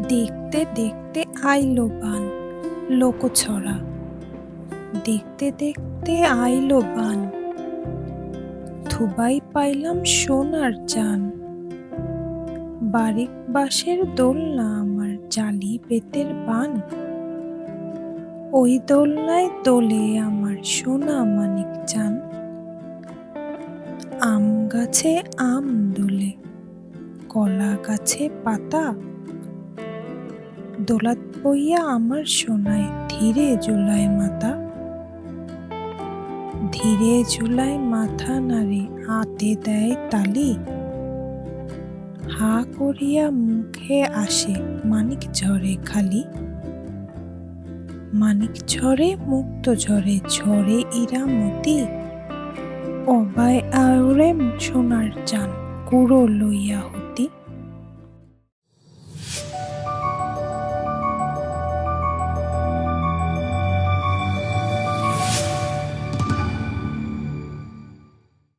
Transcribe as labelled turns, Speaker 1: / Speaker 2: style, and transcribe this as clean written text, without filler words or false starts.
Speaker 1: দেখতে দেখতে আইলো বান লোকছড়া। দেখতে দেখতে আইলো বান, থুবাই পাইলাম সোনার চান। বারিক বাঁশের দোলনা আমার, জালি বেতের বান। ওই দোলনায় দোলে আমার সোনা মানিক চান। আম গাছে আম দোলে, কলা গাছে পাতা। দোলাত বইয়া আমার সোনায় ধীরে জুলায় মাথা। ধীরে জুলায় মাথা নাড়ে, হাতে দেয় তালি। হা করিয়া মুখে আসে, মানিক ঝরে খালি। মানিক ঝরে মুক্ত ঝরে, ঝরে ইরা মতি। অবায় আওরে সোনার চান, কুড়ো লইয়া হতি।